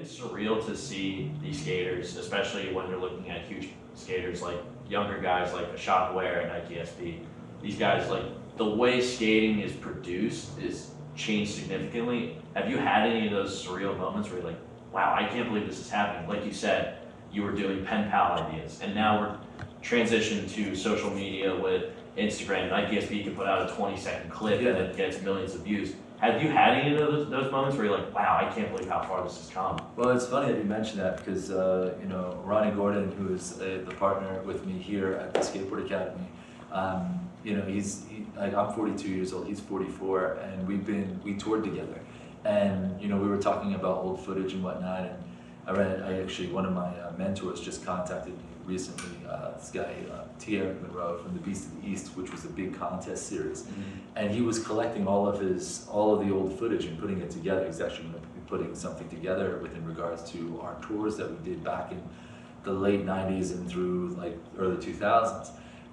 It's surreal to see these skaters, especially when you're looking at huge skaters like younger guys like Ashok Ware and Nike SB. These guys, like the way skating is produced is changed significantly. Have you had any of those surreal moments where you're like, wow, I can't believe this is happening? Like you said, you were doing pen pal ideas, and now we're transitioning to social media with Instagram. Nike SB can put out a 20-second clip and it gets millions of views. Have you had any of those moments where you're like, wow, I can't believe how far this has come? Well, it's funny that you mentioned that because, Ronnie Gordon, who is the partner with me here at the Skateboard Academy, I'm 42 years old, he's 44, and we toured together. And, we were talking about old footage and whatnot, and one of my mentors just contacted me recently, this guy, T. Monroe from the Beast of the East, which was a big contest series. Mm-hmm. And he was collecting all of the old footage and putting it together. He's actually going to be putting something together in regards to our tours that we did back in the late 90s and through like early 2000s.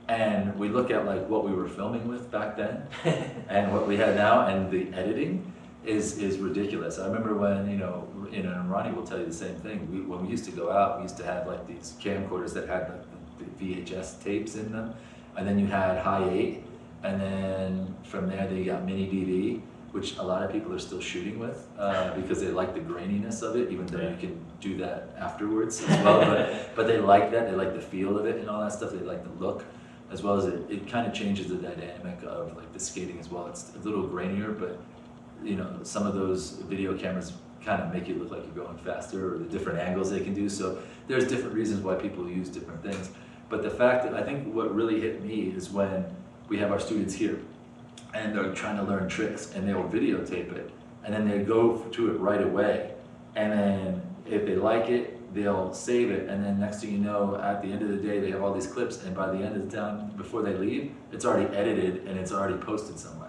And we look at like what we were filming with back then and what we had now, and the editing is ridiculous. I remember when, and Ronnie will tell you the same thing. When we used to go out, we used to have like these camcorders that had the VHS tapes in them, and then you had high 8, and then from there they got mini DV, which a lot of people are still shooting with because they like the graininess of it, even though you can do that afterwards as well. But they like that. They like the feel of it and all that stuff. They like the look, as well as it kind of changes the dynamic of like the skating as well. It's a little grainier, but some of those video cameras kind of make it look like you're going faster, or the different angles they can do. So there's different reasons why people use different things. But the fact that I think what really hit me is when we have our students here and they're trying to learn tricks and they'll videotape it, and then they go to it right away. And then if they like it, they'll save it, and then next thing you know, at the end of the day, they have all these clips, and by the end of the time, before they leave, it's already edited and it's already posted somewhere.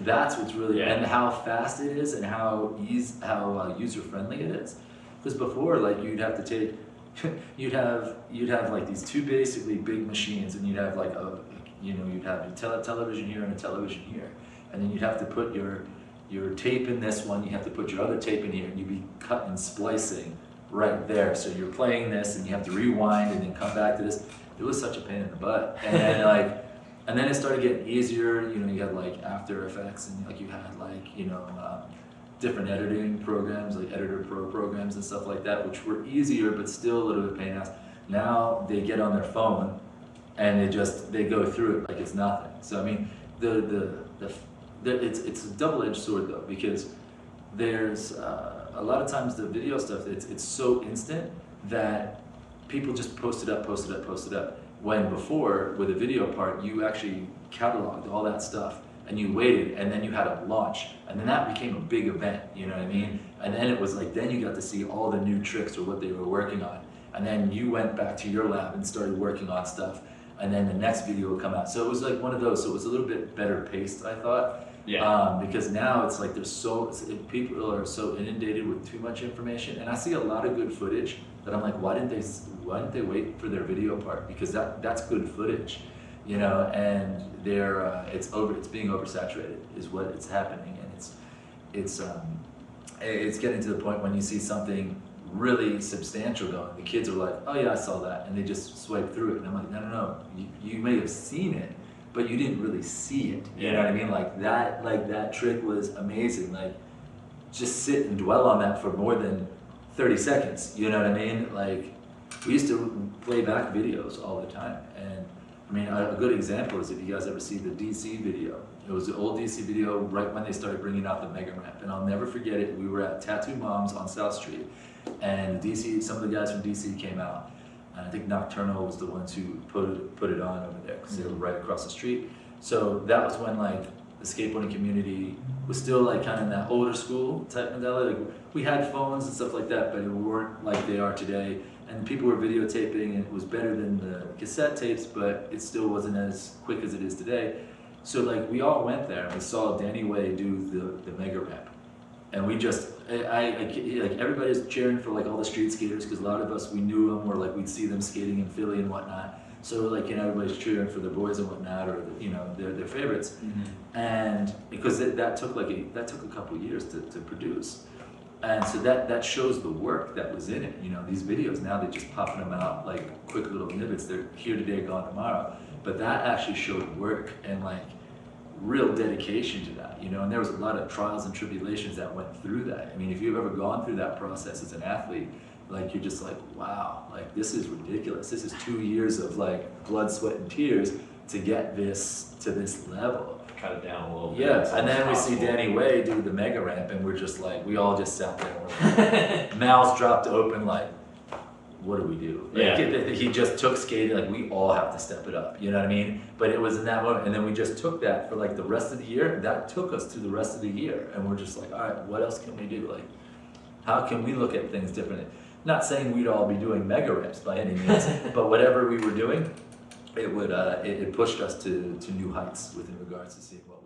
That's what's really, and how fast it is and how user-friendly it is. Because before, like, you'd have to take, you'd have like these two basically big machines, and you'd have like you'd have a television here and a television here, and then you'd have to put your tape in this one, you have to put your other tape in here, and you'd be cutting and splicing right there. So you're playing this and you have to rewind and then come back to this. It was such a pain in the butt. And then and then it started getting easier. You had like After Effects, and like you had like different editing programs, like Editor Pro programs and stuff like that, which were easier but still a little bit pain in the ass. Now they get on their phone and they go through it like it's nothing. So I mean, it's a double-edged sword though, because there's a lot of times the video stuff, it's so instant that people just post it up. When before, with the video part, you actually cataloged all that stuff and you waited, and then you had a launch, and then that became a big event, you know what I mean? And then it was like, then you got to see all the new tricks or what they were working on. And then you went back to your lab and started working on stuff, and then the next video would come out. So it was like one of those, so it was a little bit better paced, I thought. Yeah. Because now it's like people are so inundated with too much information, and I see a lot of good footage that I'm like, why didn't they wait for their video part? Because that's good footage, and it's being oversaturated is what it's happening, and it's getting to the point when you see something really substantial going, the kids are like, oh yeah, I saw that, and they just swipe through it, and I'm like, no, you may have seen it, but you didn't really see it. You know what I mean? Like that trick was amazing. Like, just sit and dwell on that for more than 30 seconds. You know what I mean? Like, we used to play back videos all the time. And I mean, a good example is if you guys ever see the DC video. It was the old DC video right when they started bringing out the Mega Ramp. And I'll never forget it. We were at Tattoo Moms on South Street, and some of the guys from DC came out. And I think Nocturnal was the ones who put it on over there, because they were right across the street. So that was when like the skateboarding community was still like kind of in that older school type mentality. Like, we had phones and stuff like that, but it weren't like they are today. And people were videotaping, and it was better than the cassette tapes, but it still wasn't as quick as it is today. So like, we all went there and we saw Danny Way do the Mega Ramp. And we just, like, everybody's cheering for like all the street skaters, because a lot of us, we knew them, or like we'd see them skating in Philly and whatnot. So like, everybody's cheering for their boys and whatnot, or their favorites. Mm-hmm. And because that took a couple of years to produce. And so that shows the work that was in it. You know, these videos now they're just popping them out like quick little snippets. They're here today, gone tomorrow. But that actually showed work and like real dedication to that. You know, and there was a lot of trials and tribulations that went through that. I mean, if you've ever gone through that process as an athlete, like you're just like, wow, like this is ridiculous. This is 2 years of like blood, sweat, and tears to get this to this level. Cut it down a little bit. Yeah, and then we see Danny Way do the mega ramp, and we're just like, we all just sat there, and we're mouths dropped open, like, what do we do? Like, Yeah. he just took skating, like, we all have to step it up, you know what I mean? But it was in that moment, and then we just took that for like the rest of the year. That took us to the rest of the year, and we're just like, all right, what else can we do? Like, how can we look at things differently? Not saying we'd all be doing mega ramps by any means, but whatever we were doing, it pushed us to new heights within regards to seeing what